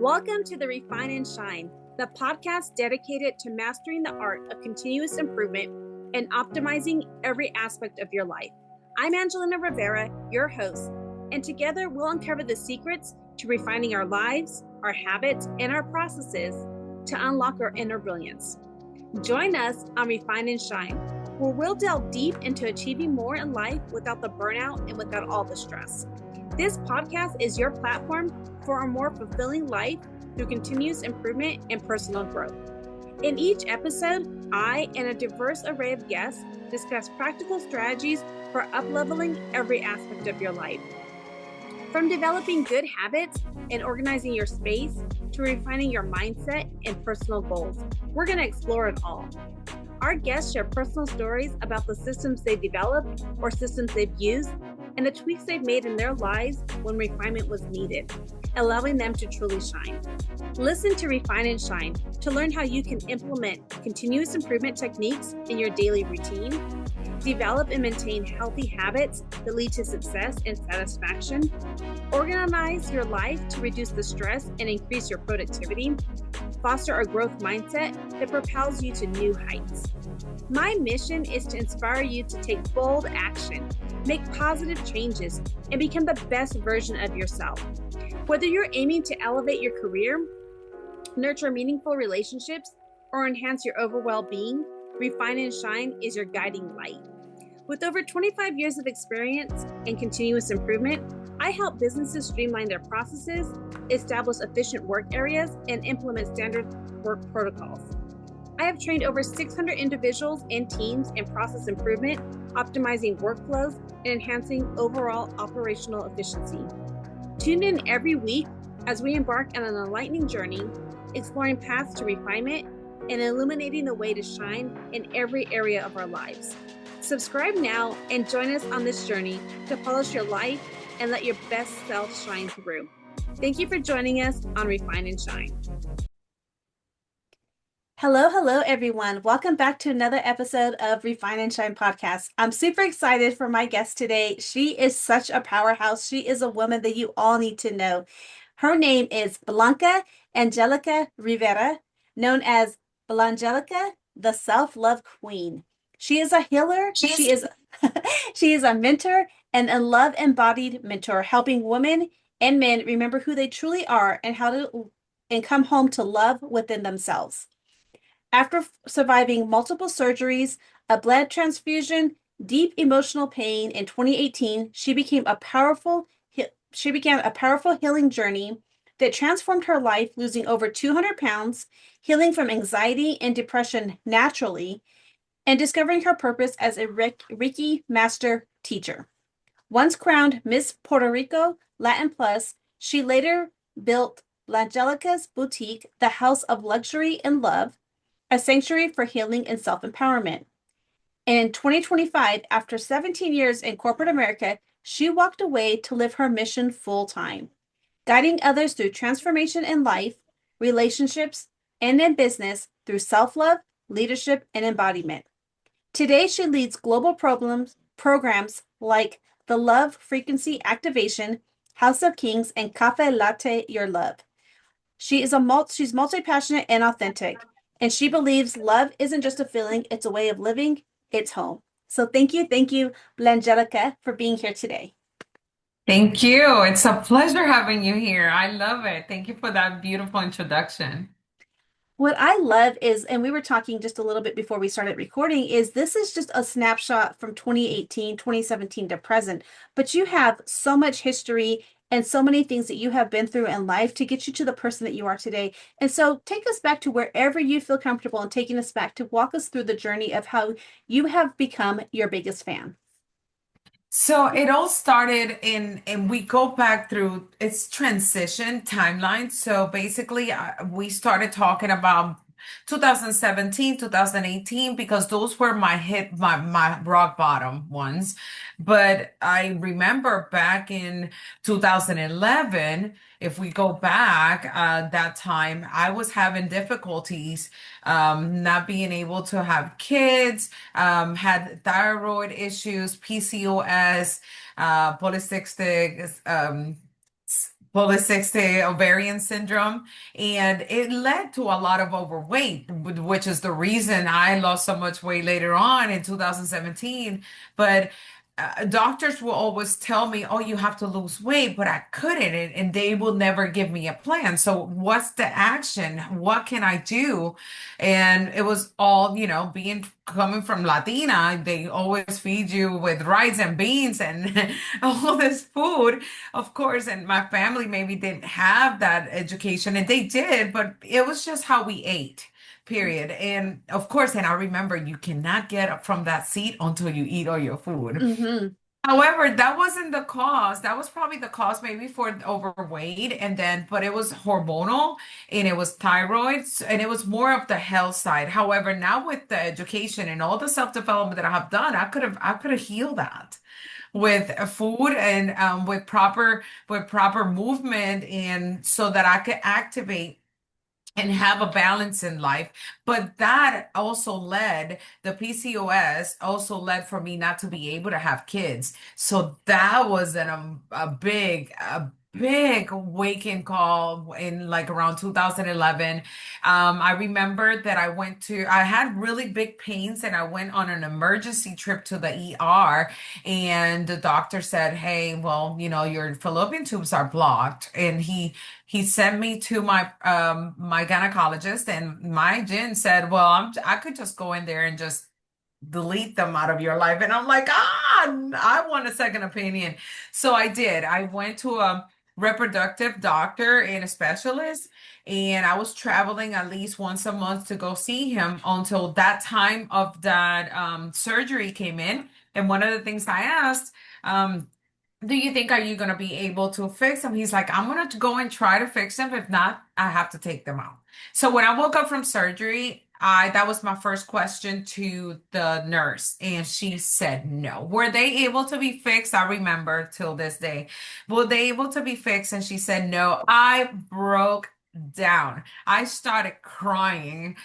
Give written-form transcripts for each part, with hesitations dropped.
Welcome to the Refine and Shine, the podcast dedicated to mastering the art of continuous improvement and optimizing every aspect of your life. I'm Angelina Rivera, your host, and together we'll uncover the secrets to refining our lives, our habits, and our processes to unlock our inner brilliance. Join us on Refine and Shine, where we'll delve deep into achieving more in life without the burnout and without all the stress. This podcast is your platform for a more fulfilling life through continuous improvement and personal growth. In each episode, I and a diverse array of guests discuss practical strategies for up-leveling every aspect of your life. From developing good habits and organizing your space to refining your mindset and personal goals, we're going to explore it all. Our guests share personal stories about the systems they've developed or systems they've used and the tweaks they've made in their lives when refinement was needed, allowing them to truly shine. Listen to Refine and Shine to learn how you can implement continuous improvement techniques in your daily routine, develop and maintain healthy habits that lead to success and satisfaction, organize your life to reduce the stress and increase your productivity, foster a growth mindset that propels you to new heights. My mission is to inspire you to take bold action, make positive changes, and become the best version of yourself. Whether you're aiming to elevate your career, nurture meaningful relationships, or enhance your overall well-being, Refine and Shine is your guiding light. With over 25 years of experience in continuous improvement, I help businesses streamline their processes, establish efficient work areas, and implement standard work protocols. I have trained over 600 individuals and teams in process improvement, optimizing workflows, and enhancing overall operational efficiency. Tune in every week as we embark on an enlightening journey, exploring paths to refinement and illuminating the way to shine in every area of our lives. Subscribe now and join us on this journey to polish your life and let your best self shine through. Thank you for joining us on Refine and Shine. Hello, everyone. Welcome back to another episode of Refine and Shine podcast. I'm super excited for my guest today. She is such a powerhouse. She is a woman that you all need to know. Her name is Blanca Angelica Rivera, known as Blangelika, the self-love queen. She is a healer. She is a mentor and a love embodied mentor, helping women and men remember who they truly are and come home to love within themselves. After surviving multiple surgeries, a blood transfusion, deep emotional pain in 2018, she began a powerful healing journey that transformed her life, losing over 200 pounds, healing from anxiety and depression naturally, and discovering her purpose as a Reiki Master teacher. Once crowned Miss Puerto Rico Latin Plus, she later built Blangelika's Boutique, the House of Luxury and Love, a sanctuary for healing and self-empowerment. And in 2025, after 17 years in corporate America, she walked away to live her mission full-time, guiding others through transformation in life, relationships, and in business through self-love, leadership, and embodiment. Today, she leads global programs like the Love Frequency Activation, House of Kings, and Cafe Latte Your Love. She's multi-passionate and authentic, and she believes love isn't just a feeling, it's a way of living, it's home. So thank you, Blangelika, for being here today. Thank you. It's a pleasure having you here. I love it. Thank you for that beautiful introduction. What I love is, and we were talking just a little bit before we started recording, is this is just a snapshot from 2018, 2017 to present, but you have so much history and so many things that you have been through in life to get you to the person that you are today. And so take us back to wherever you feel comfortable and taking us back to walk us through the journey of how you have become your biggest fan. So it all started and we go back through its transition timeline. So basically, we started talking about 2017, 2018, because those were my rock bottom ones. But I remember back in 2011, if we go back that time, I was having difficulties not being able to have kids, had thyroid issues, PCOS, polycystic polycystic ovarian syndrome, and it led to a lot of overweight, which is the reason I lost so much weight later on in 2017. But doctors will always tell me, "Oh, you have to lose weight," but I couldn't, and they will never give me a plan. So, what's the action? What can I do? And it was all, being coming from Latina, they always feed you with rice and beans and all this food, of course. And my family maybe didn't have that education, and they did, but it was just how we ate. Period. And of course, and I remember you cannot get up from that seat until you eat all your food. Mm-hmm. However, that wasn't the cause. That was probably the cause maybe for overweight, and then, but it was hormonal and it was thyroid, and it was more of the health side. However, now with the education and all the self-development that I have done, I could have healed that with food and with proper movement, and so that I could activate and have a balance in life. But that also led, the PCOS also led for me not to be able to have kids. So that was a big wake-up call in like around 2011. I remember that I had really big pains and I went on an emergency trip to the ER, and the doctor said, "Hey, well, your fallopian tubes are blocked." And he sent me to my gynecologist, and my gyn said, "Well, I could just go in there and just delete them out of your life." And I'm like, I want a second opinion. So I did. I went to a reproductive doctor and a specialist, and I was traveling at least once a month to go see him until that time of that surgery came in. And one of the things I asked, do you think, are you going to be able to fix them? He's like, "I'm going to go and try to fix them. If not, I have to take them out." So when I woke up from surgery, that was my first question to the nurse, and she said no. Were they able to be fixed? I remember till this day. Were they able to be fixed? And she said no. I broke down. I started crying.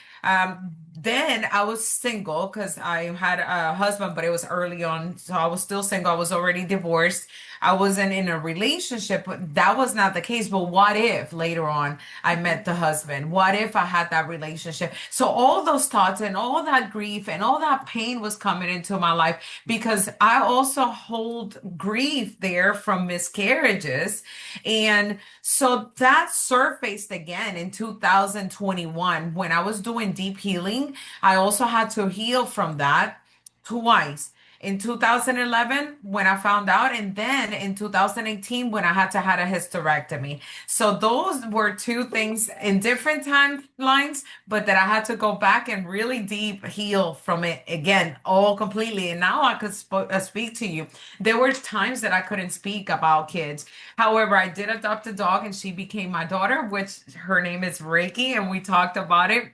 Then I was single because I had a husband, but it was early on, so I was still single. I was already divorced. I wasn't in a relationship, but that was not the case. But what if later on I met the husband? What if I had that relationship? So all those thoughts and all that grief and all that pain was coming into my life, because I also hold grief there from miscarriages. And so that surfaced again in 2021 when I was doing deep healing. I also had to heal from that twice. In 2011, when I found out, and then in 2018, when I had to have a hysterectomy. So those were two things in different timelines, but that I had to go back and really deep heal from it again, all completely. And now I could speak to you. There were times that I couldn't speak about kids. However, I did adopt a dog, and she became my daughter, which her name is Reiki, and we talked about it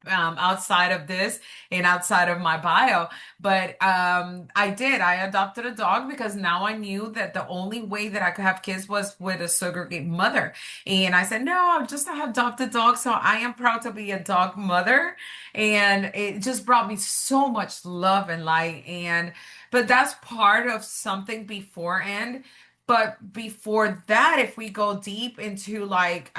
outside of this and outside of my bio. But I adopted a dog because now I knew that the only way that I could have kids was with a surrogate mother. And I said, no, I'm just an adopted dog. So I am proud to be a dog mother. And it just brought me so much love and light. But that's part of something beforehand. But before that, if we go deep into like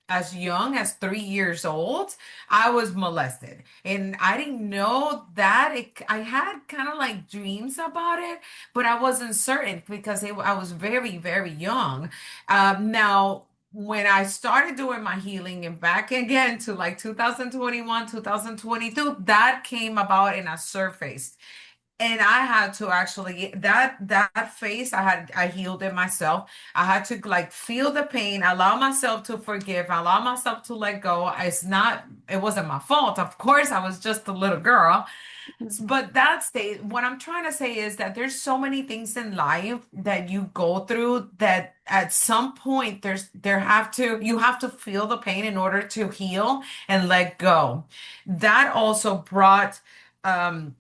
as young as 3 years old, I was molested. And I didn't know that. I had kind of like dreams about it, but I wasn't certain because I was very, very young. Now, when I started doing my healing and back again to like 2021, 2022, that came about in a surface. And I had to actually that face I healed it myself. I had to like feel the pain, allow myself to forgive, allow myself to let go. It wasn't my fault. Of course, I was just a little girl. But what I'm trying to say is that there's so many things in life that you go through that at some point you have to feel the pain in order to heal and let go. That also brought um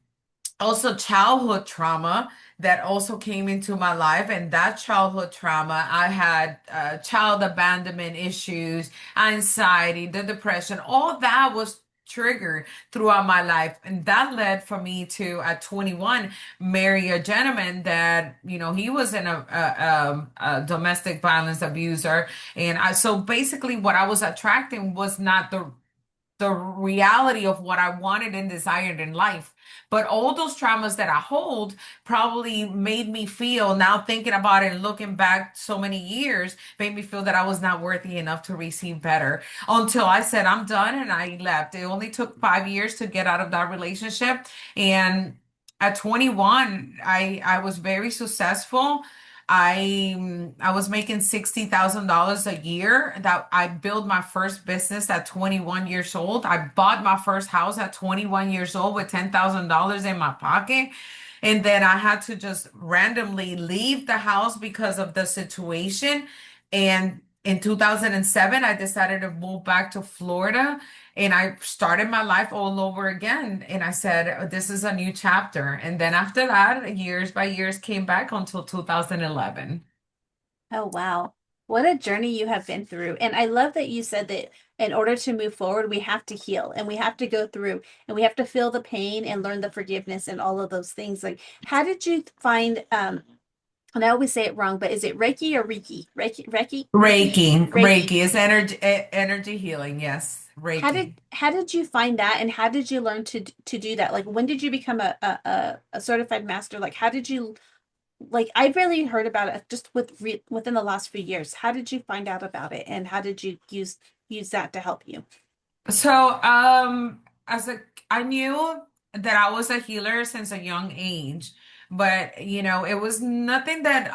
also childhood trauma that also came into my life. And that childhood trauma, I had child abandonment issues, anxiety, the depression, all that was triggered throughout my life. And that led for me to, at 21, marry a gentleman that, he was in a domestic violence abuser. And so basically what I was attracting was not the reality of what I wanted and desired in life. But all those traumas that I hold probably made me feel, now thinking about it and looking back so many years, made me feel that I was not worthy enough to receive better, until I said, I'm done, and I left. It only took 5 years to get out of that relationship. And at 21, I was very successful. I was making $60,000 a year. That I built my first business at 21 years old. I bought my first house at 21 years old with $10,000 in my pocket. And then I had to just randomly leave the house because of the situation. And in 2007, I decided to move back to Florida, and I started my life all over again. And I said, this is a new chapter. And then after that, years by years came back until 2011. Oh, wow. What a journey you have been through. And I love that you said that in order to move forward, we have to heal and we have to go through and we have to feel the pain and learn the forgiveness and all of those things. Like, how did you find, and I always say it wrong, but is it Reiki or Reiki? Reiki? Reiki Reiki. is energy healing. Yes, Reiki. How did you find that and how did you learn to do that? Like, when did you become a certified master? Like, how did you, like, I've really heard about it just within the last few years. How did you find out about it and how did you use that to help you? So, as a, I knew that I was a healer since a young age, but it was nothing that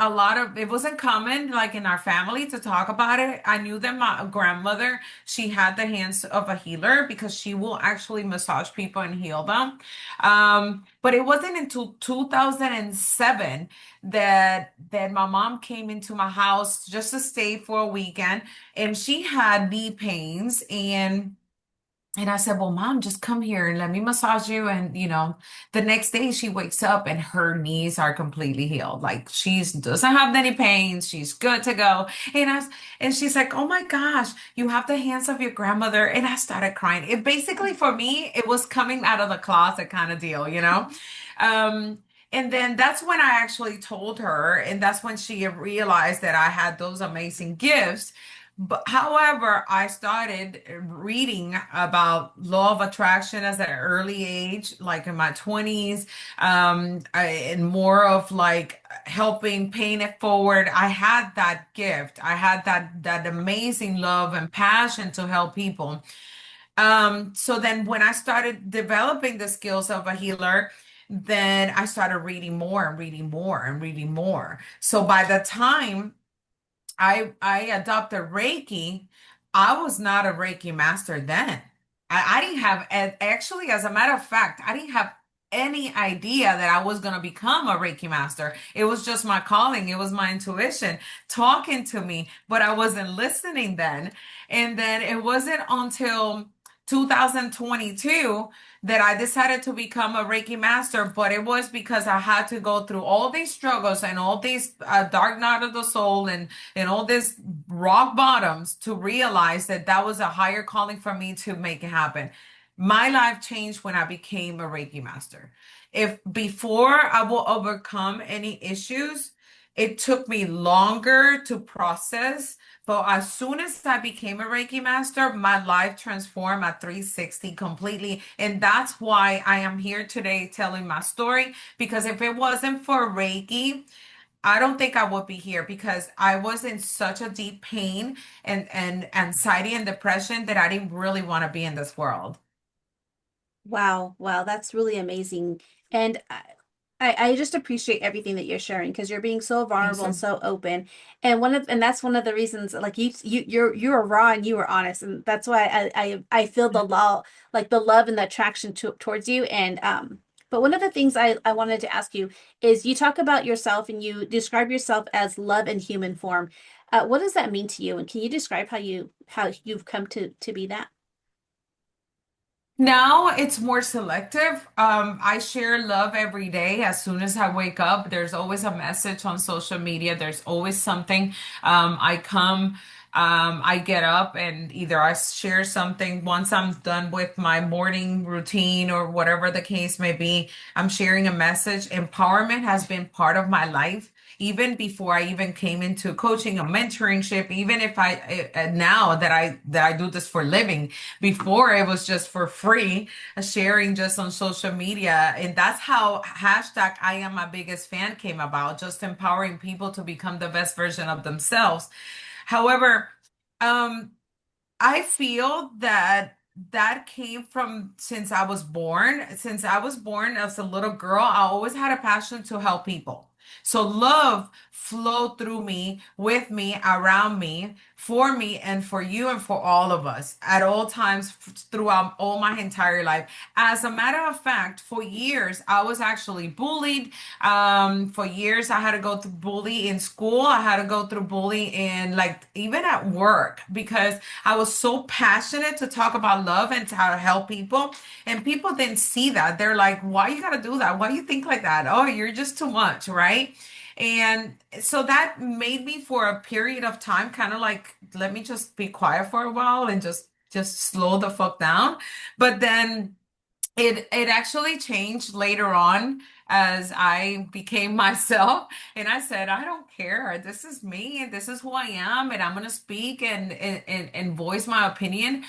it wasn't common like in our family to talk about it. I knew that my grandmother, she had the hands of a healer because she will actually massage people and heal them. But it wasn't until 2007 that my mom came into my house just to stay for a weekend, and she had knee pains. And I said, well, mom, just come here and let me massage you. And, the next day she wakes up and her knees are completely healed. Like, doesn't have any pains. She's good to go. And she's like, oh my gosh, you have the hands of your grandmother. And I started crying. It basically, for me, it was coming out of the closet kind of deal. Um, and then that's when I actually told her, and that's when she realized that I had those amazing gifts. But however, I started reading about law of attraction as an early age, like in my 20s, and more of like helping paying it forward. I had that gift. I had that amazing love and passion to help people. So then when I started developing the skills of a healer, then I started reading more and reading more and reading more. So by the time I adopted Reiki, I was not a Reiki master then. I didn't have, actually, as a matter of fact, I didn't have any idea that I was going to become a Reiki master. It was just my calling. It was my intuition talking to me, but I wasn't listening then. And then it wasn't until 2022 that I decided to become a Reiki master, but it was because I had to go through all these struggles and all these dark night of the soul and all these rock bottoms to realize that that was a higher calling for me to make it happen. My life changed when I became a Reiki master. If before I will overcome any issues, it took me longer to process. But as soon as I became a Reiki master, my life transformed at 360 completely. And that's why I am here today telling my story. Because if it wasn't for Reiki, I don't think I would be here, because I was in such a deep pain and anxiety and depression that I didn't really want to be in this world. Wow, wow, that's really amazing. And I just appreciate everything that you're sharing because you're being so Thank vulnerable and you. so open. And that's one of the reasons, like, you're raw and you were honest. And that's why I feel the law, like the love and the attraction towards you. And but one of the things I wanted to ask you is you talk about yourself and you describe yourself as love in human form. What does that mean to you? And can you describe how you've come to be that? Now it's more selective. I share love every day. As soon as I wake up, there's always a message on social media. There's always something. I come I get up and either I share something once I'm done with my morning routine or whatever the case may be. I'm sharing a message. Empowerment has been part of my life even before I even came into coaching or mentoringship. Even if now that I do this for a living, before it was just for free, sharing just on social media, and that's how hashtag I am my biggest fan came about. Just empowering people to become the best version of themselves. However, um, I feel that that came from since I was born. Since I was born as a little girl, I always had a passion to help people. So love flowed through me, with me, around me, for me, and for you, and for all of us at all times throughout all my entire life. As a matter of fact, for years, I was actually bullied. For years, I had to go through bully in school. I had to go through bully in like even at work because I was so passionate to talk about love and to how to help people. And people didn't see that. They're like, why you gotta do that? Why you think like that? Oh, you're just too much, right? And so that made me for a period of time kind of like, let me just be quiet for a while and just slow the fuck down. But then it actually changed later on as I became myself, and I said, I don't care. This is me and this is who I am, and I'm gonna speak and voice my opinion.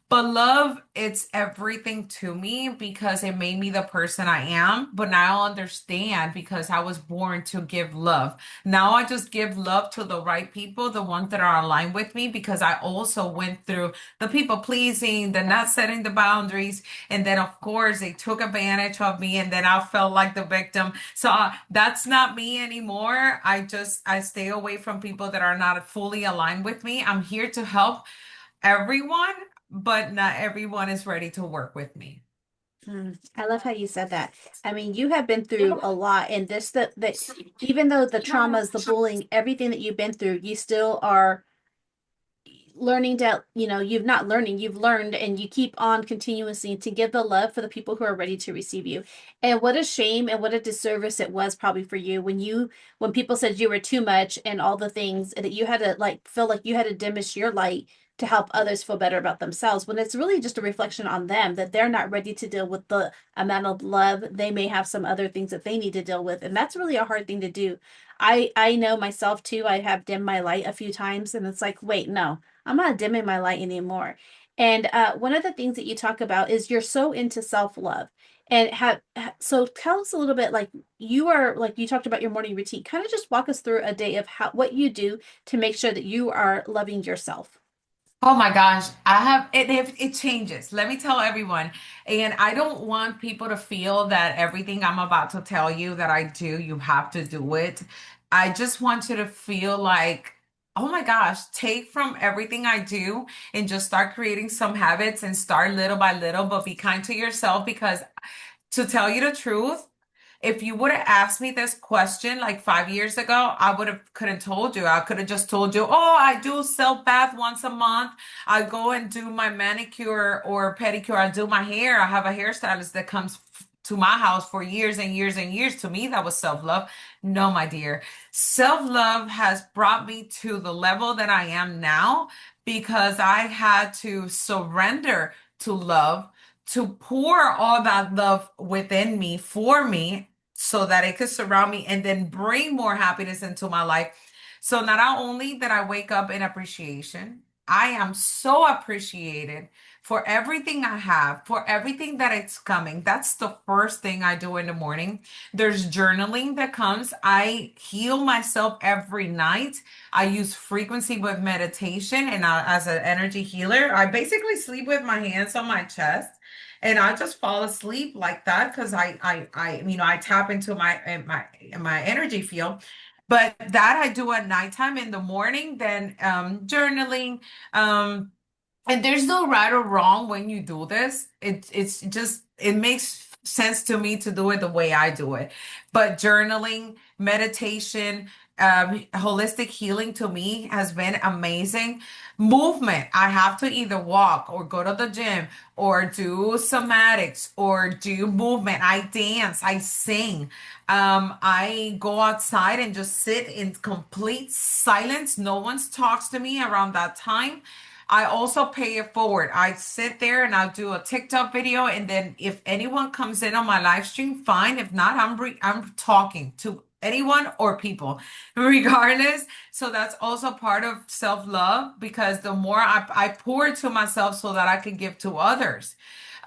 But love, it's everything to me because it made me the person I am. But now I understand because I was born to give love. Now I just give love to the right people, the ones that are aligned with me, because I also went through the people pleasing, the not setting the boundaries. And then, of course, they took advantage of me, and then I felt like the victim. So that's not me anymore. I stay away from people that are not fully aligned with me. I'm here to help everyone, but not everyone is ready to work with me. I love how you said that. I mean, you have been through a lot, and this that even though the traumas, the bullying, everything that you've been through, you still are learning to, you've not learning, you've learned, and you keep on continuously to give the love for the people who are ready to receive you. And what a shame and what a disservice it was probably for you when people said you were too much and all the things that you had to like feel like you had to diminish your light to help others feel better about themselves, when it's really just a reflection on them that they're not ready to deal with the amount of love. They may have some other things that they need to deal with, and that's really a hard thing to do. I know myself too. I have dimmed my light a few times, and it's like, wait, no, I'm not dimming my light anymore. And one of the things that you talk about is you're so into self-love. And so tell us a little bit, like you are, like you talked about your morning routine. Kind of just walk us through a day of what you do to make sure that you are loving yourself. Oh my gosh, I have it changes. Let me tell everyone. And I don't want people to feel that everything I'm about to tell you that I do, you have to do it. I just want you to feel like, oh my gosh, take from everything I do and just start creating some habits and start little by little, but be kind to yourself because to tell you the truth, if you would have asked me this question like 5 years ago, I would have couldn't told you. I could have just told you, oh, I do self bath once a month. I go and do my manicure or pedicure. I do my hair. I have a hairstylist that comes to my house for years and years and years. To me, that was self love. No, my dear. Self love has brought me to the level that I am now because I had to surrender to love, to pour all that love within me for me so that it could surround me and then bring more happiness into my life. So not only that I wake up in appreciation, I am so appreciated for everything I have, for everything that it's coming. That's the first thing I do in the morning. There's journaling that comes. I heal myself every night. I use frequency with meditation and as an energy healer, I basically sleep with my hands on my chest and I just fall asleep like that because I tap into my energy field. But that I do at nighttime. In the morning, then journaling. Um, and there's no right or wrong when you do this. It's just it makes sense to me to do it the way I do it. But journaling, meditation, holistic healing to me has been amazing. Movement. I have to either walk or go to the gym or do somatics or do movement. I dance, I sing. I go outside and just sit in complete silence. No one talks to me around that time. I also pay it forward. I sit there and I'll do a TikTok video, and then if anyone comes in on my live stream, fine. If not, I'm talking to anyone or people, regardless. So that's also part of self-love, because the more I pour into myself so that I can give to others.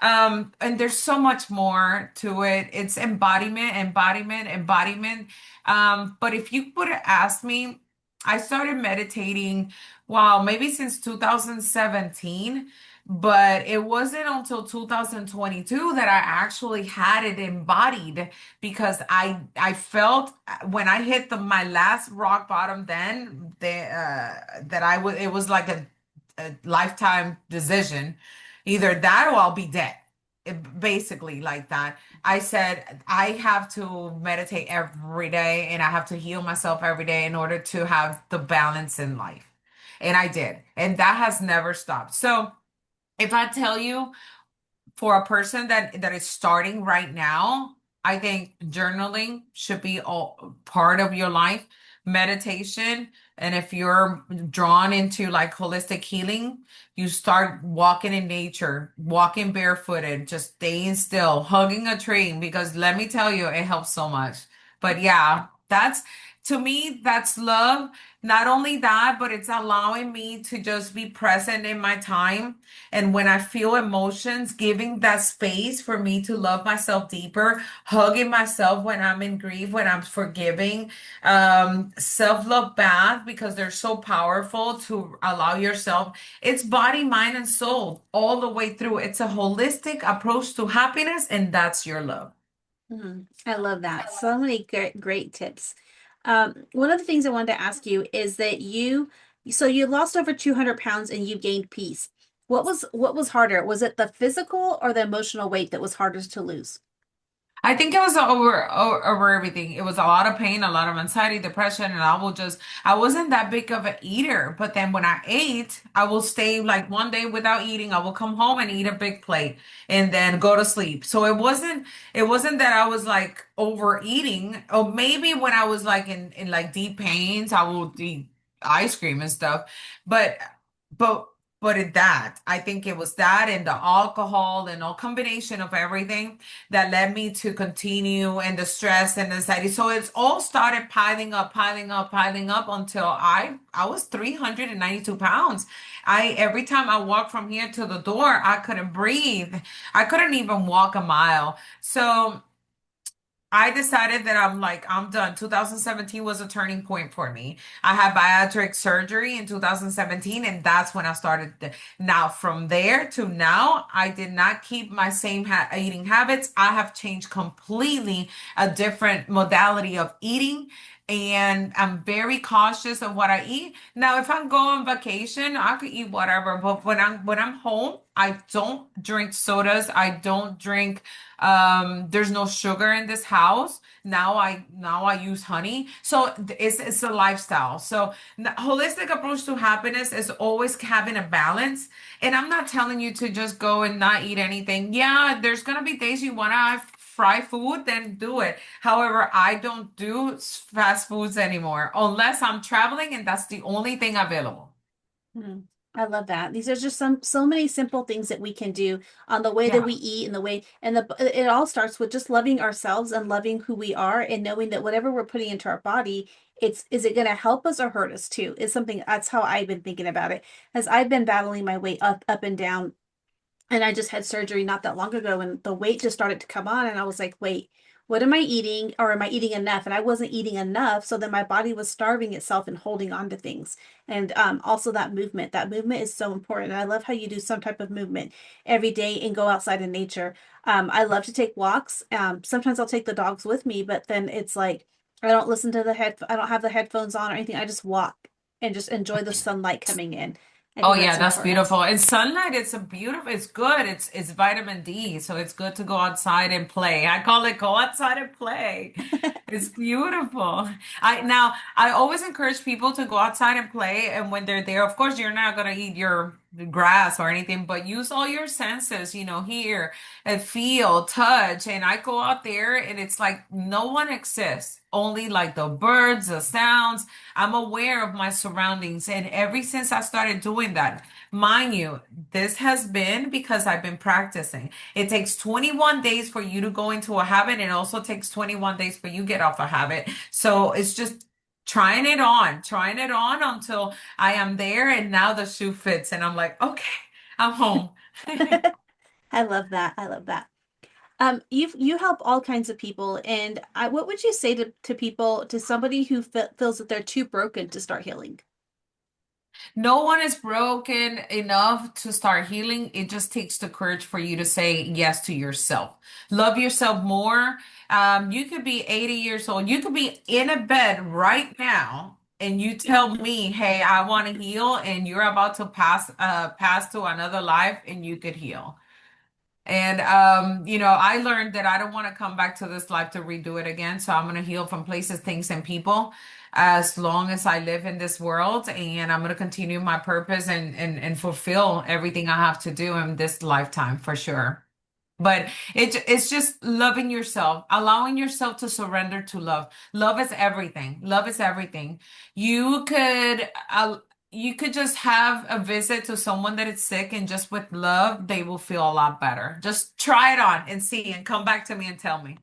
And there's so much more to it. It's embodiment, embodiment, embodiment. But if you would have asked me, I started meditating, wow, maybe since 2017, but it wasn't until 2022 that I actually had it embodied, because I felt when I hit my last rock bottom, then that I was it was like a lifetime decision, either that or I'll be dead. Basically like that. I said I have to meditate every day and I have to heal myself every day in order to have the balance in life. And I did. And that has never stopped. So if I tell you, for a person that is starting right now, I think journaling should be all part of your life, meditation, and if you're drawn into like holistic healing, you start walking in nature, walking barefooted, just staying still, hugging a tree, because let me tell you, it helps so much. But yeah, that's to me, that's love. Not only that, but it's allowing me to just be present in my time, and when I feel emotions, giving that space for me to love myself deeper, hugging myself when I'm in grief, when I'm forgiving, self-love bath, because they're so powerful to allow yourself. It's body, mind, and soul all the way through. It's a holistic approach to happiness, and that's your love. I love that. So many great tips. One of the things I wanted to ask you is that so you lost over 200 pounds and you gained peace. What was harder? Was it the physical or the emotional weight that was hardest to lose? I think it was over everything. It was a lot of pain, a lot of anxiety, depression, and I wasn't that big of an eater. But then when I ate, I will stay like one day without eating. I will come home and eat a big plate and then go to sleep. So it wasn't that I was like overeating. Or maybe when I was like in like deep pains, I will eat ice cream and stuff. But but I think it was that and the alcohol and all combination of everything that led me to continue, and the stress and anxiety. So it's all started piling up, piling up, piling up until I was 392 pounds. I Every time I walked from here to the door, I couldn't breathe. I couldn't even walk a mile. So I decided that I'm done. 2017 was a turning point for me. I had bariatric surgery in 2017, and that's when I started. Now, from there to now, I did not keep my same eating habits. I have changed completely, a different modality of eating, and I'm very cautious of what I eat. Now, if I'm going on vacation, I could eat whatever, but when I'm home, I don't drink sodas. I don't drink there's no sugar in this house. Now I use honey. So it's a lifestyle. So holistic approach to happiness is always having a balance. And I'm not telling you to just go and not eat anything. Yeah, there's gonna be days you wanna have fried food, then do it. However, I don't do fast foods anymore unless I'm traveling and that's the only thing available. Hmm. I love that. These are just so many simple things that we can do on the way that Yeah. we eat and the way and it all starts with just loving ourselves and loving who we are and knowing that whatever we're putting into our body, is it going to help us or hurt us too? Is something that's how I've been thinking about it. As I've been battling my weight up and down, and I just had surgery not that long ago, and the weight just started to come on, and I was like, wait, what am I eating? Or am I eating enough? And I wasn't eating enough, so then my body was starving itself and holding on to things. And also that movement is so important. And I love how you do some type of movement every day and go outside in nature. I love to take walks. Sometimes I'll take the dogs with me, but then it's like I don't have the headphones on or anything. I just walk and just enjoy the sunlight coming in. I Oh think that's yeah, that's important. beautiful. And sunlight, it's a beautiful, it's good. It's vitamin D, so it's good to go outside and play. I call it go outside and play. It's beautiful. I always encourage people to go outside and play, and when they're there, of course, you're not gonna eat your grass or anything, but use all your senses, hear and feel, touch. And I go out there and it's like no one exists, only like the birds, the sounds. I'm aware of my surroundings. And ever since I started doing that, mind you, this has been because I've been practicing. It takes 21 days for you to go into a habit. It also takes 21 days for you to get off a habit. So it's just trying it on until I am there. And now the shoe fits. And I'm like, okay, I'm home. I love that. I love that. You help all kinds of people, and what would you say to people, to somebody who feels that they're too broken to start healing? No one is broken enough to start healing. It just takes the courage for you to say yes to yourself. Love yourself more. You could be 80 years old. You could be in a bed right now, and you tell me, "Hey, I want to heal," and you're about to pass to another life, and you could heal. And I learned that I don't want to come back to this life to redo it again. So I'm going to heal from places, things, and people as long as I live in this world. And I'm going to continue my purpose and fulfill everything I have to do in this lifetime for sure. But it's just loving yourself, allowing yourself to surrender to love. Love is everything. Love is everything. You could you could just have a visit to someone that is sick, and just with love, they will feel a lot better. Just try it on and see, and come back to me and tell me.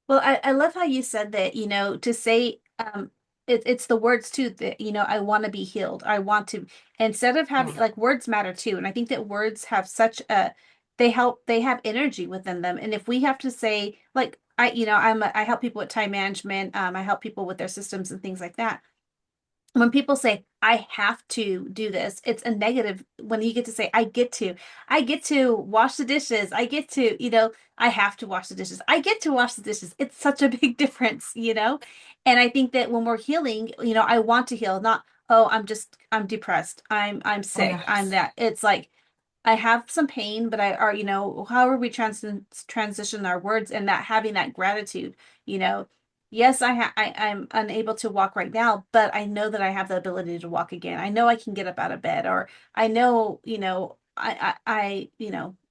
Well, I love how you said that, to say, it's the words too, that, I want to be healed. I want to, instead of having, Mm. like, words matter too. And I think that words have they have energy within them. And if we have to say, like, I help people with time management. I help people with their systems and things like that. When people say I have to do this, it's a negative. When you get to say I get to wash the dishes, I get to, I have to wash the dishes, I get to wash the dishes, it's such a big difference. And I think that when we're healing, I want to heal, not, oh, I'm depressed, I'm Oh sick, I'm yes. that. It's like I have some pain, but however we transition our words, and that having that gratitude, you know, yes, I'm unable to walk right now, but I know that I have the ability to walk again. I know I can get up out of bed, or I know,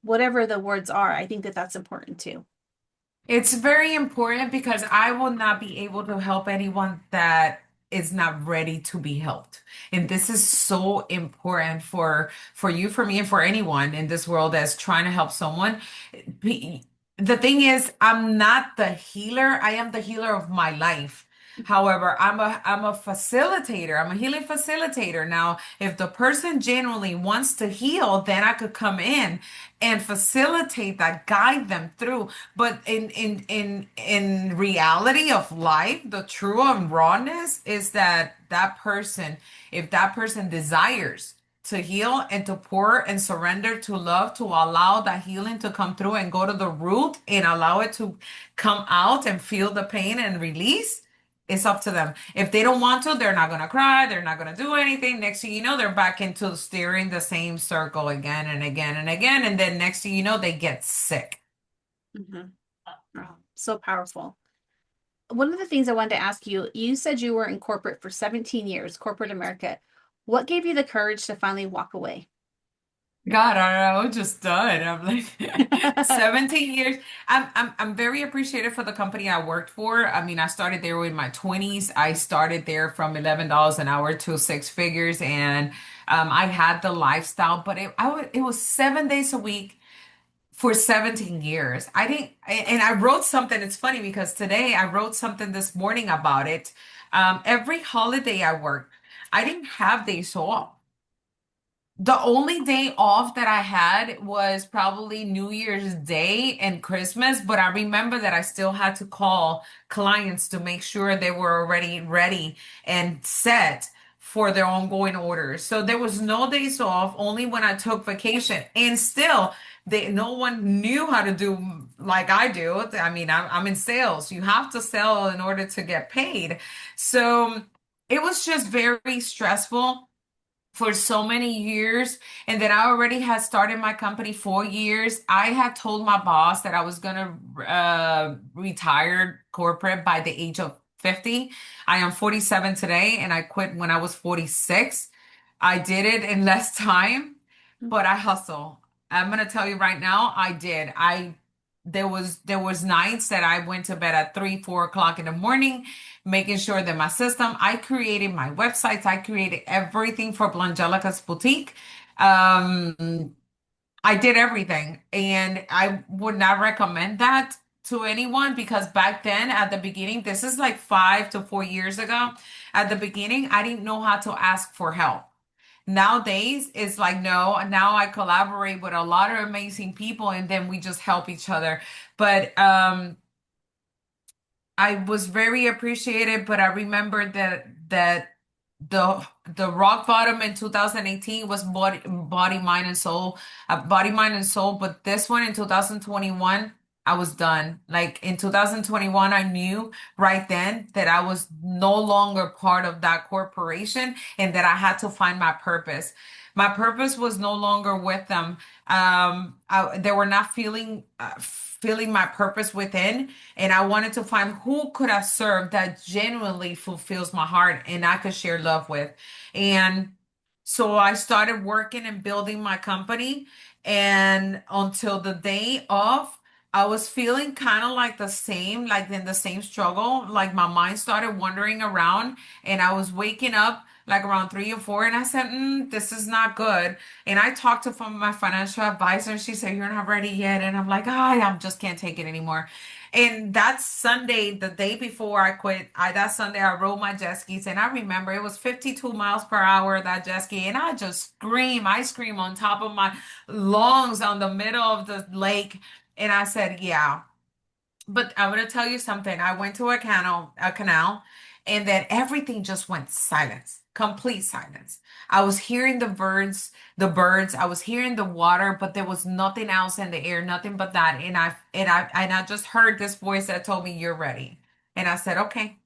whatever the words are, I think that that's important too. It's very important because I will not be able to help anyone that is not ready to be helped. And this is so important for you, for me, and for anyone in this world that's trying to help someone. Be- The thing is, I'm not the healer. I am the healer of my life. However, I'm a facilitator. I'm a healing facilitator. Now, if the person genuinely wants to heal, then I could come in and facilitate that, guide them through. But in reality of life, the true and rawness is that if that person desires to heal and to pour and surrender to love, to allow that healing to come through and go to the root and allow it to come out and feel the pain and release, it's up to them. If they don't want to, they're not going to cry. They're not going to do anything. Next thing you know, they're back into steering the same circle again and again and again. And then next thing you know, they get sick. Mhm. Oh, so powerful. One of the things I wanted to ask you, you said you were in corporate for 17 years, corporate America. What gave you the courage to finally walk away? God, I don't know, just done. I'm like 17 years. I'm very appreciative for the company I worked for. I mean, I started there in my 20s. I started there from $11 an hour to six figures, and I had the lifestyle, but it was 7 days a week for 17 years. I didn't, and I wrote something. It's funny because today I wrote something this morning about it. Every holiday I worked, I didn't have days off. The only day off that I had was probably New Year's Day and Christmas, but I remember that I still had to call clients to make sure they were already ready and set for their ongoing orders. So there was no days off, only when I took vacation. And still, no one knew how to do like I do. I mean, I'm in sales. You have to sell in order to get paid. So it was just very stressful. for so many years, and then I already had started my company 4 years. I had told my boss that I was gonna retire corporate by the age of 50. I am 47 today, and I quit when I was 46. I did it in less time, but I hustle. I'm gonna tell you right now, I did. I there was nights that I went to bed at 3, 4 o'clock in the morning, making sure that my system, I created my websites, I created everything for Blangelika's boutique. Um, I did everything, and I would not recommend that to anyone because back then, at the beginning, this is like 5 to 4 years ago. At the beginning, I didn't know how to ask for help. Nowadays, it's like, no, now I collaborate with a lot of amazing people, and then we just help each other. But I was very appreciated, but I remember that the rock bottom in 2018 was body, mind, and soul, body, mind, and soul. But this one in 2021, I was done. Like in 2021, I knew right then that I was no longer part of that corporation and that I had to find my purpose. My purpose was no longer with them. They were not feeling my purpose within, and I wanted to find who could I serve that genuinely fulfills my heart and I could share love with. And so I started working and building my company. And until the day of, I was feeling kind of like the same, like in the same struggle. Like my mind started wandering around, and I was waking up like around 3 or 4, and I said, this is not good. And I talked to my financial advisor. She said, "You're not ready yet." And I'm like, I just can't take it anymore. And that Sunday, the day before I quit, that Sunday I rode my jet skis, and I remember it was 52 miles per hour, that jet ski, and I just scream. I scream on top of my lungs on the middle of the lake, and I said, "Yeah." But I'm gonna tell you something. I went to a canal, and then everything just went silence, complete silence. I was hearing the birds. I was hearing the water, but there was nothing else in the air, nothing but that. And I just heard this voice that told me, "You're ready." And I said, "Okay."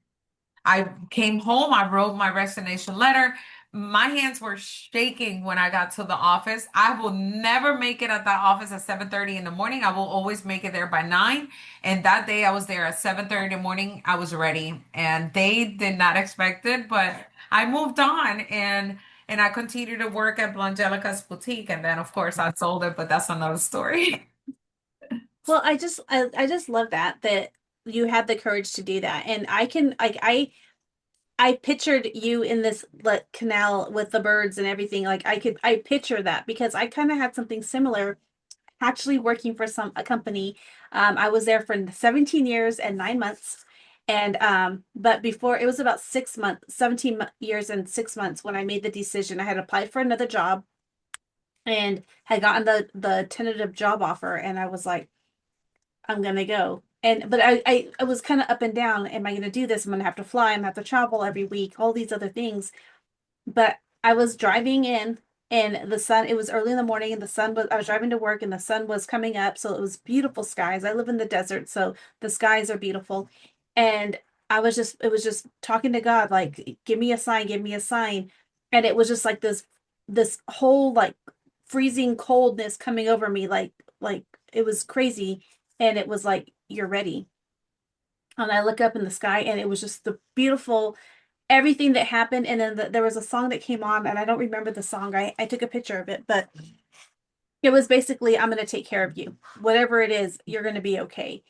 I came home, I wrote my resignation letter. My hands were shaking when I got to the office. I will never make it at that office at 7:30 in the morning. I will always make it there by 9. And that day I was there at 7:30 in the morning. I was ready. And they did not expect it, but I moved on, and I continued to work at Blangelika's boutique. And then of course I sold it, but that's another story. Well, I just love that you had the courage to do that. And I can like I pictured you in this like canal with the birds and everything. Like I picture that because I kind of had something similar actually working for a company. I was there for 17 years and 9 months. And but before it was about 6 months, 17 years and 6 months when I made the decision. I had applied for another job and had gotten the tentative job offer, and I was like, I'm gonna go. And but I was kind of up and down. Am I gonna do this? I'm gonna have to fly, I'm gonna have to travel every week, all these other things. But I was driving in, and the sun, it was early in the morning, and I was driving to work, and the sun was coming up, so it was beautiful skies. I live in the desert, so the skies are beautiful. And it was just talking to God, like, give me a sign, give me a sign. And it was just like this whole like freezing coldness coming over me, like it was crazy. And it was like, you're ready. And I look up in the sky, and it was just the beautiful everything that happened. And then there was a song that came on, and I don't remember the song. I took a picture of it, but it was basically, I'm going to take care of you. Whatever it is, you're going to be okay.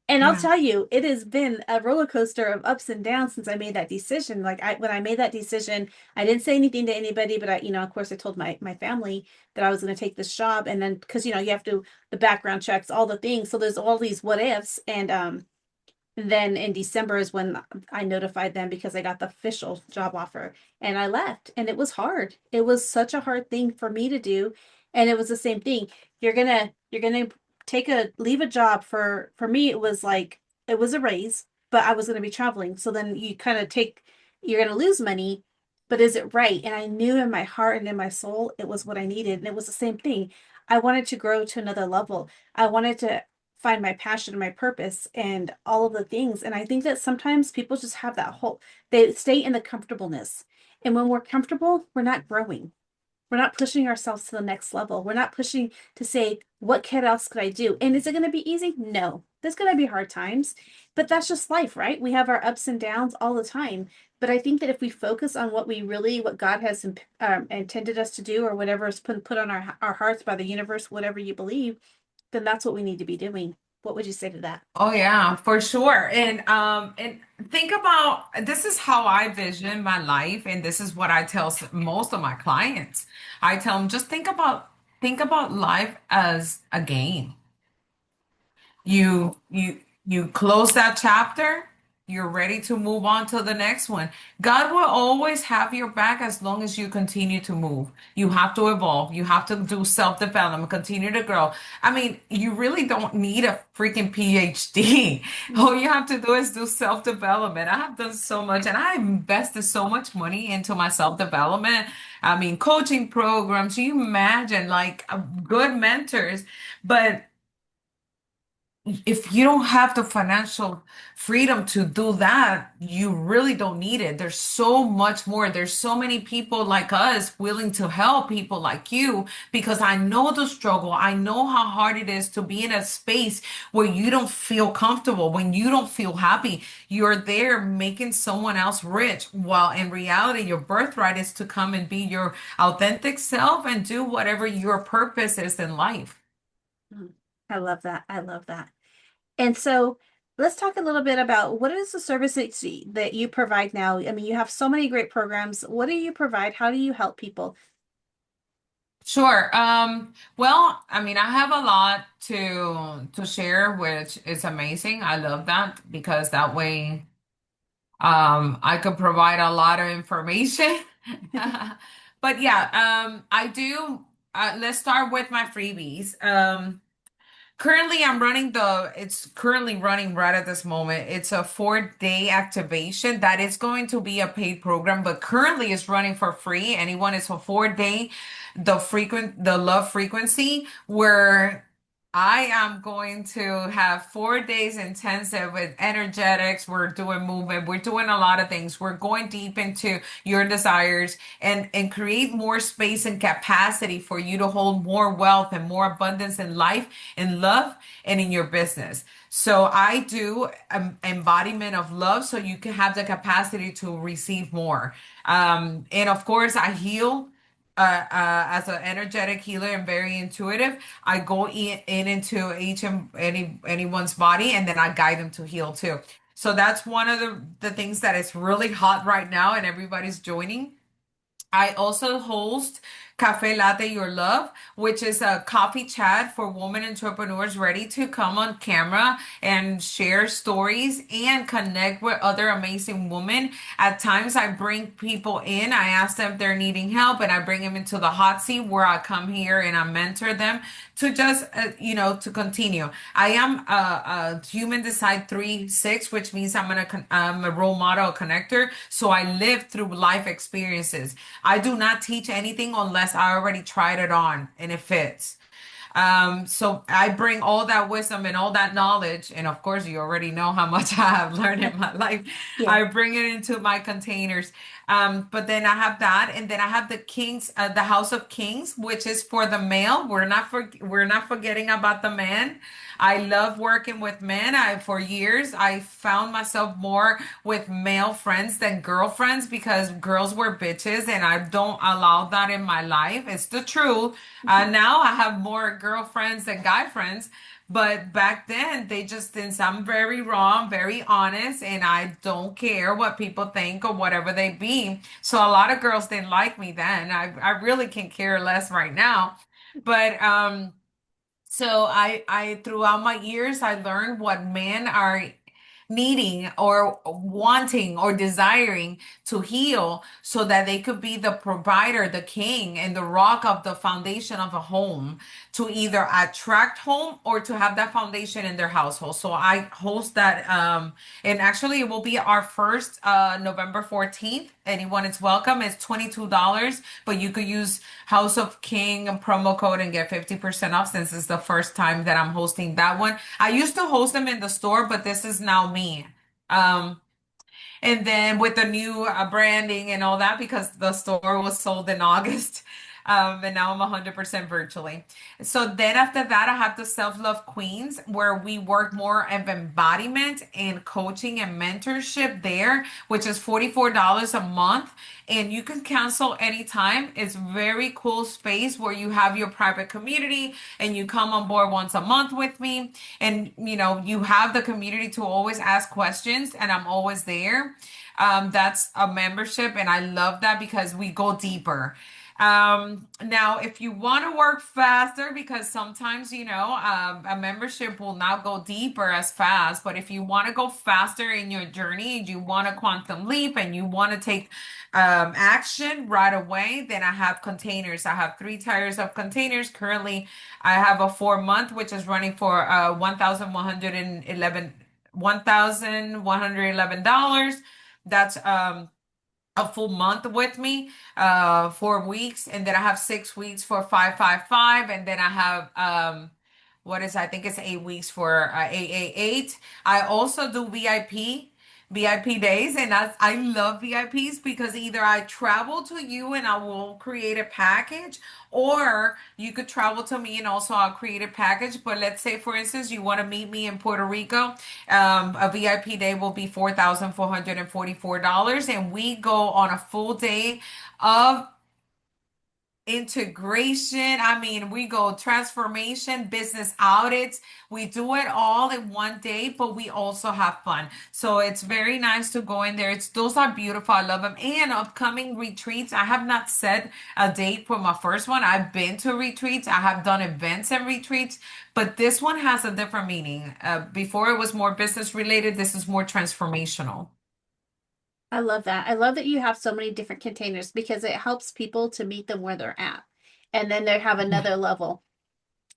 And I'll Yeah. tell you, it has been a roller coaster of ups and downs since I made that decision. When I made that decision, I didn't say anything to anybody, but of course I told my family that I was going to take this job. And then, because, you have to, the background checks, all the things. So there's all these what ifs. And then in December is when I notified them because I got the official job offer, and I left. And it was hard. It was such a hard thing for me to do. And it was the same thing. You're gonna leave a job. For me, it was like, it was a raise, but I was gonna be traveling. So then you're gonna lose money, but is it right? And I knew in my heart and in my soul it was what I needed. And it was the same thing. I wanted to grow to another level. I wanted to find my passion and my purpose and all of the things. And I think that sometimes people just have they stay in the comfortableness. And when we're comfortable, we're not growing. We're not pushing ourselves to the next level. We're not pushing to say, what else could I do? And is it going to be easy? No. There's going to be hard times, but that's just life, right? We have our ups and downs all the time. But I think that if we focus on what God has intended us to do, or whatever is put on our hearts by the universe, whatever you believe, then that's what we need to be doing. What would you say to that? Oh yeah, for sure. And think about, this is how I vision my life, and this is what I tell most of my clients. I tell them, just think about life as a game. You close that chapter, you're ready to move on to the next one. God will always have your back as long as you continue to move. You have to evolve, you have to do self-development, continue to grow. I mean, you really don't need a freaking PhD. All you have to do is do self-development. I have done so much, and I invested so much money into my self-development. I mean, coaching programs, you imagine, like, good mentors. But if you don't have the financial freedom to do that, you really don't need it. There's so much more. There's so many people like us willing to help people like you, because I know the struggle. I know how hard it is to be in a space where you don't feel comfortable, when you don't feel happy. You're there making someone else rich, while in reality, your birthright is to come and be your authentic self and do whatever your purpose is in life. Mhm. I love that. I love that. And so let's talk a little bit about what is the service that you provide now. I mean, you have so many great programs. What do you provide? How do you help people? Sure. Well, I mean, I have a lot to share, which is amazing. I love that, because that way, I could provide a lot of information. But yeah, I do. Let's start with my freebies. Currently, it's currently running right at this moment. It's a 4-day activation that is going to be a paid program, but currently it's running for free. Anyone, is a 4-day, the love frequency, where I am going to have 4 days intensive with energetics. We're doing movement. We're doing a lot of things. We're going deep into your desires, and create more space and capacity for you to hold more wealth and more abundance in life, in love, and in your business. So I do embodiment of love, so you can have the capacity to receive more. And of course, I heal as an energetic healer and very intuitive. I go into each and anyone's body, and then I guide them to heal too. So that's one of the things that is really hot right now, and everybody's joining. I also host Cafe Latte Your Love, which is a coffee chat for women entrepreneurs ready to come on camera and share stories and connect with other amazing women. At times, I bring people in, I ask them if they're needing help, and I bring them into the hot seat, where I come here and I mentor them to just, to continue. I am a human design 3-6, which means I'm a role model, a connector. So I live through life experiences. I do not teach anything unless I already tried it on and it fits. So I bring all that wisdom and all that knowledge, and of course, you already know how much I have learned in my life. Yeah. I bring it into my containers. But then I have that, and then I have the House of Kings, which is for the male. We're not forgetting about the man. I love working with men. For years, I found myself more with male friends than girlfriends, because girls were bitches, and I don't allow that in my life. It's the truth. Now I have more girlfriends than guy friends. But back then, they just didn't. I'm very raw, I'm very honest, and I don't care what people think or whatever they be. So a lot of girls didn't like me then. I really can care less right now. But so I throughout my years, I learned what men are needing or wanting or desiring to heal, so that they could be the provider, the king, and the rock of the foundation of a home, to either attract home or to have that foundation in their household. So I host that, and actually it will be our first November 14th. Anyone is welcome. It's $22, but you could use House of King promo code and get 50% off, since it's the first time that I'm hosting that one. I used to host them in the store, but this is now me. Um, and then with the new branding and all that, because the store was sold in August. And now I'm 100% virtually. So then after that, I have the Self-Love Queens, where we work more of embodiment and coaching and mentorship there, which is $44 a month. And you can cancel anytime. It's very cool space where you have your private community and you come on board once a month with me. And you have the community to always ask questions, and I'm always there. That's a membership, and I love that because we go deeper. Now, if you want to work faster, because sometimes, a membership will not go deeper as fast, but if you want to go faster in your journey, you want a quantum leap and you want to take action right away, then I have containers. I have 3 tiers of containers. Currently, I have a 4 month, which is running for $1,111. That's a full month with me, 4 weeks, and then I have 6 weeks for 555, and then I have I think it's 8 weeks for 888. I also do VIP days, and I love VIPs because either I travel to you and I will create a package, or you could travel to me and also I'll create a package. But let's say, for instance, you want to meet me in Puerto Rico. A VIP day will be $4,444, and we go on a full day of integration. I mean, we go transformation, business audits. We do it all in one day, but we also have fun. So it's very nice to go in there. Those are beautiful. I love them. And upcoming retreats. I have not set a date for my first one. I've been to retreats. I have done events and retreats, but this one has a different meaning. Before it was more business related. This is more transformational. I love that. I love that you have so many different containers because it helps people to meet them where they're at. And then they have another level.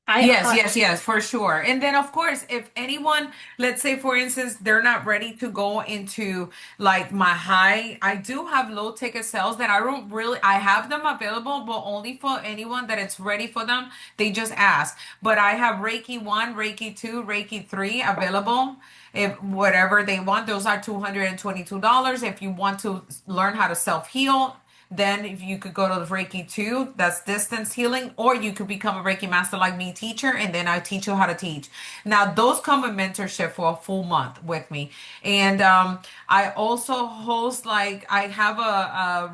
Yes, I yes, yes, for sure. And then, of course, if anyone, let's say, for instance, they're not ready to go into like my high, I do have low ticket sales that I have them available, but only for anyone that it's ready for them. They just ask. But I have Reiki 1, Reiki 2, Reiki 3 available. If whatever they want, those are $222. If you want to learn how to self heal, then if you could go to the Reiki 2, that's distance healing, or you could become a Reiki master like me teacher, and then I teach you how to teach. Now, those come with mentorship for a full month with me. And I also host, like, I have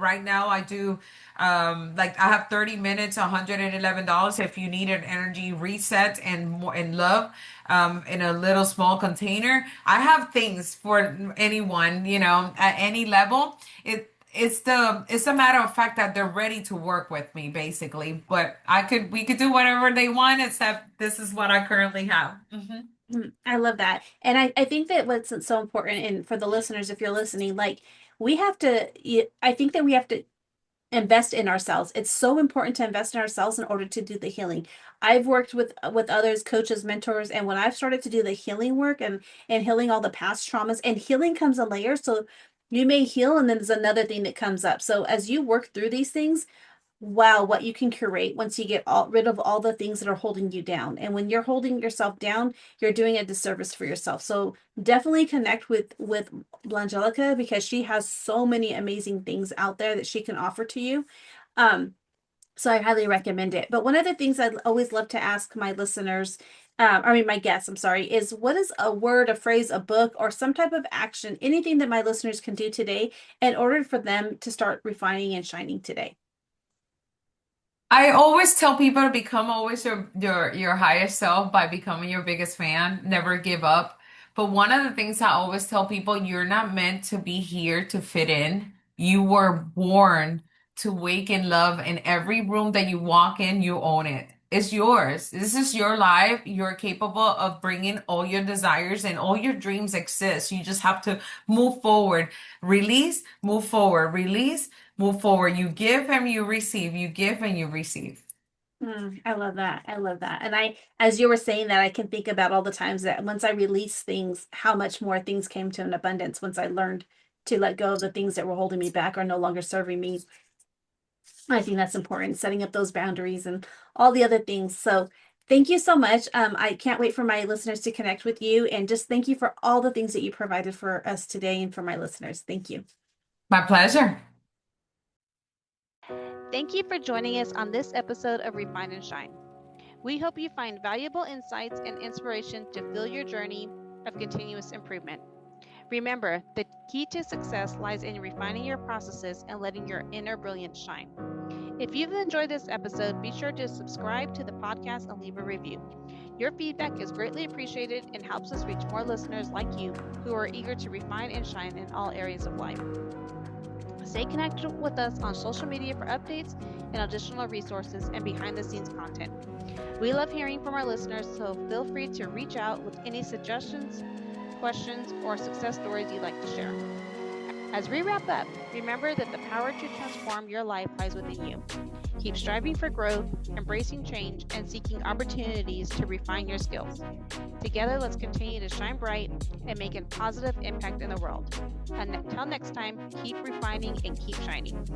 right now I do, like I have 30 minutes, $111 if you need an energy reset and more and love in a little small container. I have things for anyone, at any level. It's a matter of fact that they're ready to work with me, basically. But we could do whatever they want, except this is what I currently have. I love that. And I think that what's so important, and for the listeners, if you're listening, like I think that we have to invest in ourselves. It's so important to invest in ourselves in order to do the healing. I've worked with others, coaches, mentors, and when I've started to do the healing work and healing all the past traumas, and healing comes in layers. So you may heal and then there's another thing that comes up. So as you work through these things, wow, what you can curate once you get rid of all the things that are holding you down. And when you're holding yourself down, you're doing a disservice for yourself. So definitely connect with Blangelika because she has so many amazing things out there that she can offer to you. So I highly recommend it. But one of the things I'd always love to ask my listeners, my guests, I'm sorry, is what is a word, a phrase, a book, or some type of action, anything that my listeners can do today in order for them to start refining and shining today? I always tell people to become always your highest self by becoming your biggest fan. Never give up. But one of the things I always tell people, you're not meant to be here to fit in. You were born to wake in love, and every room that you walk in, you own it. It's yours. This is your life. You're capable of bringing all your desires, and all your dreams exist. You just have to move forward. Release, move forward. Release, move forward. You give and you receive. You give and you receive. I love that. I love that. And as you were saying that, I can think about all the times that once I release things, how much more things came to an abundance once I learned to let go of the things that were holding me back or no longer serving me. I think that's important, setting up those boundaries and all the other things. So thank you so much. I can't wait for my listeners to connect with you, and just thank you for all the things that you provided for us today and for my listeners. Thank you. My pleasure. Thank you for joining us on this episode of Refine and Shine. We hope you find valuable insights and inspiration to fuel your journey of continuous improvement. Remember, the key to success lies in refining your processes and letting your inner brilliance shine. If you've enjoyed this episode, be sure to subscribe to the podcast and leave a review. Your feedback is greatly appreciated and helps us reach more listeners like you who are eager to refine and shine in all areas of life. Stay connected with us on social media for updates and additional resources and behind-the-scenes content. We love hearing from our listeners, so feel free to reach out with any suggestions, questions, or success stories you'd like to share. As we wrap up, remember that the power to transform your life lies within you. Keep striving for growth, embracing change, and seeking opportunities to refine your skills. Together, let's continue to shine bright and make a positive impact in the world. Until next time, keep refining and keep shining.